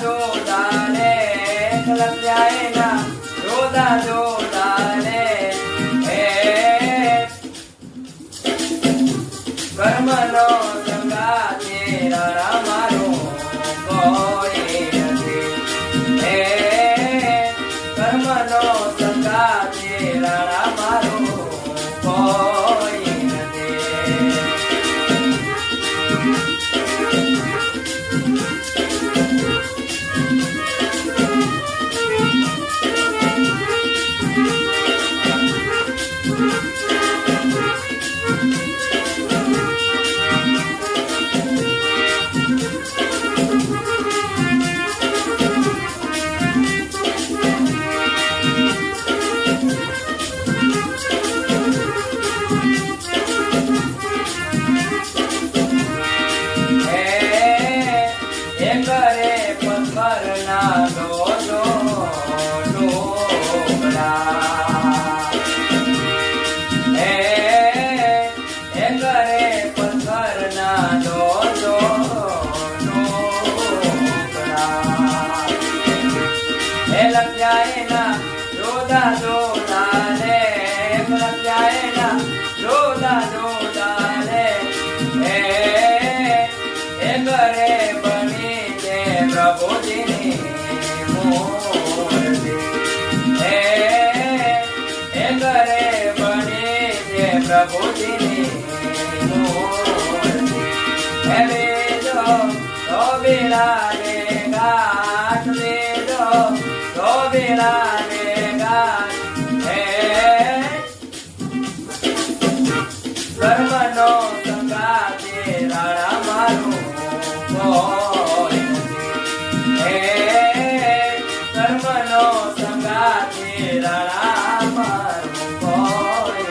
જોદાને લખ્યા એના જોદા જોદાને હે કર્મનો સંગાતી રાણા મારું કોઈ નથી હે કર્મનો સંગાતી રાણા મારું કોઈ નથી કરે પથ્થરના ટુકડા હે કરે પથ્થરના ટુકડા હે લખ્યા એના જોદા જોદાને લખ્યા એના જોદા જોદાને હે કરે પ્રભુજીની મૂર્તિ હે કરે બની છે પ્રભુજીની મૂર્તિ હે વેદો તો બિલાને ગાત વેદો તો બિલાને ગાત હે કર્મનો સંગાતી રાણા મારું કર્મનો સંગાતી રાણા મારું કોઈ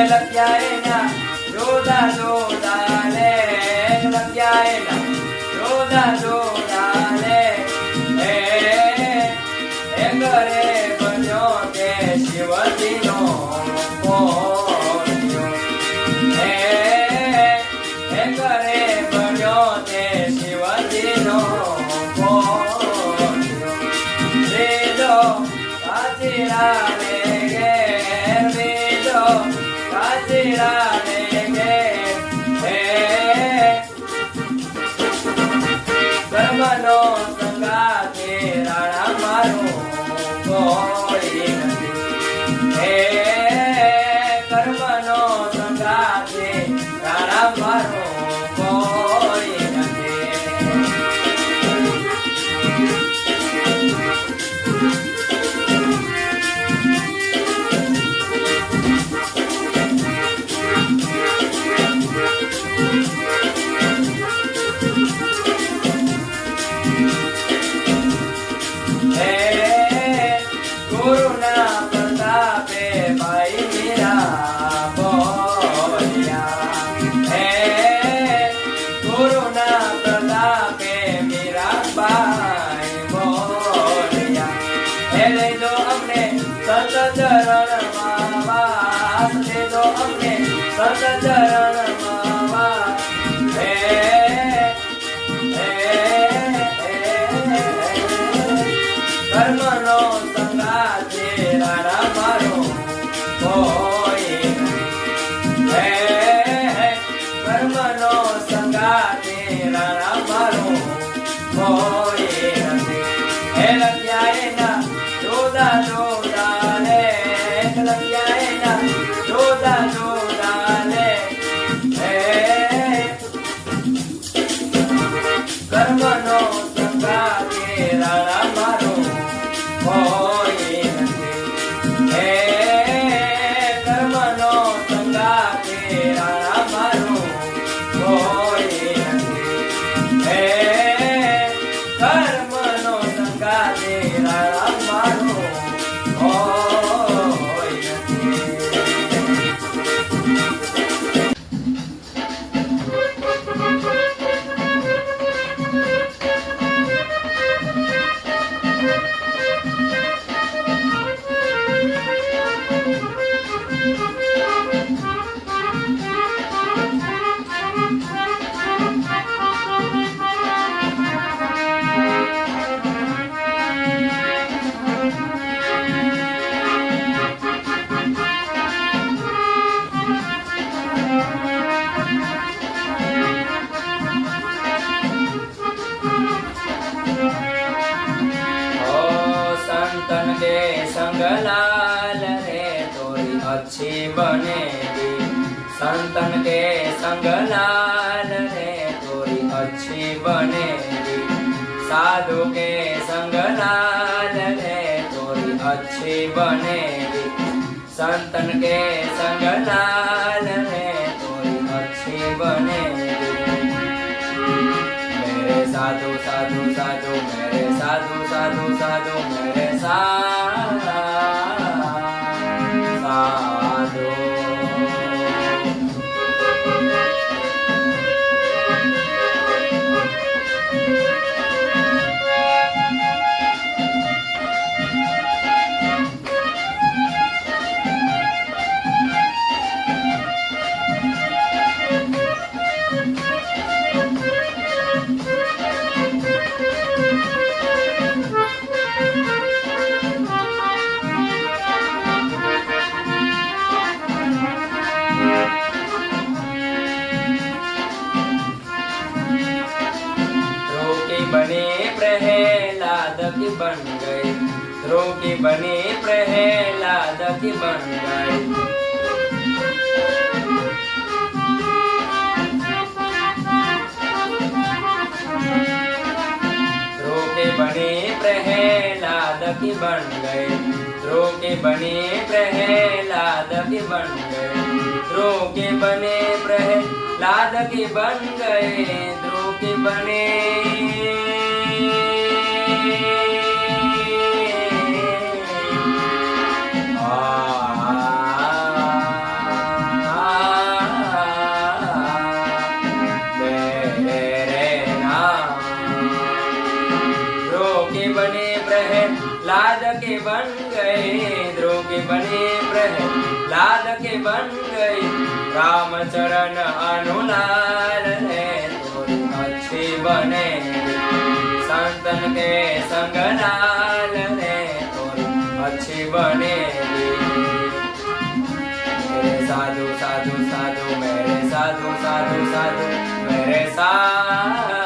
લખ્યા એના જોદા જોદાને લખ્યા એના જોદા જોદાને હે કરે બન્યો તે શિવજીનો પોન્યો હે કરે બન્યો તે શિવજીનો પોન્યો વેદો કાચીરાને ઘેર વેદો કાચીરાને ઘેર હે કર્મનો સંગાતી રાણા મારું કોઈ નથી હે કર્મનો સંગાતી રાણા મારું કોઈ નથી ગુરુના પ્રતાપે ભાઈ મીરા બોલ્યા હે ગુરુના પ્રતાપે મીરાબાઈ બોલ્યા હે લેજો અમને સત ચરણમાં વાસ લેજો અમને સત ચરણમાં વાસ હે કર્મનો સંગાતી રાણા મારું કોઈ હે કર્મનો સંગાતી રાણા મારું કોઈ નથી હે લખ્યા એના જોદા જોદાને લખ્યા એના लाल रे तोरी अच्छी बनेगी। संतन के संग लाल रे तोरी अच्छी बनेगी। साधु के संग लाल रे तोरी अच्छी बनेगी। संतन के संग लाल रे तोरी अच्छी बनेगी। मेरे साधु साधु साधु मेरे साधु साधु साधु मेरे साधु। बने प्रहलाद की बन गई। ध्रुव की बनी प्रहलाद की बन गई। ध्रुव की बनी प्रहलाद की बन गई। ध्रुव की बनी प्रहलाद की बन गई। ध्रुव की बने प्रहलाद की बन गए। ध्रुव की बने प्रहलाद के बन गए। ध्रुव के बने प्रहलाद के बन गए। रामचरण अनुलाल रे तोरी अच्छी बनेगी। संतन के संग लाल रे तोरी अच्छी बनेगी। मेरे साधु साधु साधु मेरे साधु साधु साधु मेरे साधु।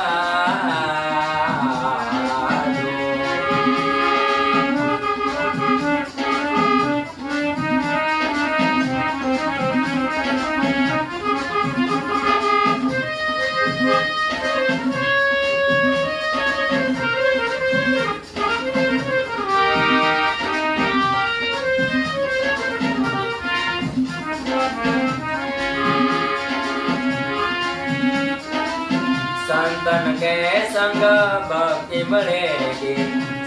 संतन के संग भक्ति बढ़ेगी।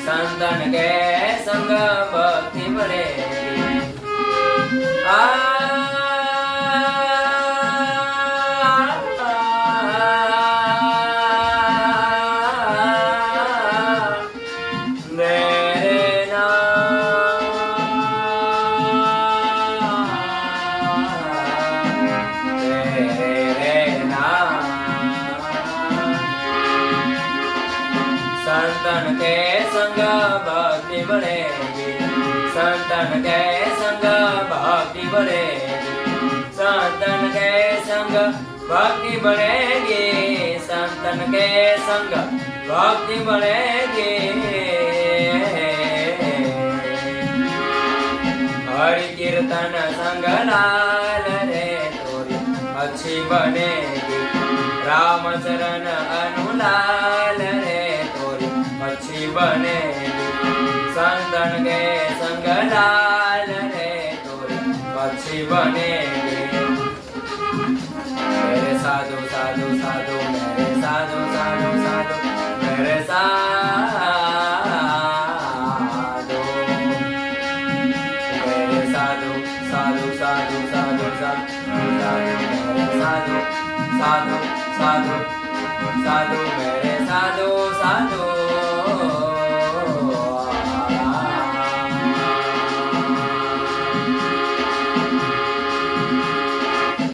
संतन के संग भक्ति बढ़ेगी। संतन के संग भक्ति बढ़ेगी। संतन के संग भक्ति बढ़ेगी। संतन के संग भक्ति बढ़ेगी। संतन के संग भक्ति बढ़ेगी। हरि कीर्तन संग लाल रे तोरी अच्छी बनेगी। रामचरण अनुलाल रे अच्छी बनेगी। संतन के संग लाल रे तोरी अच्छी बनेगी। मेरे साधु साधु साधु मेरे साधु साधु साधु मेरे साधु। मेरे साधु साधु साधु साधु साधु मेरे साधु साधु साधु साधु मेरे साधु साधु।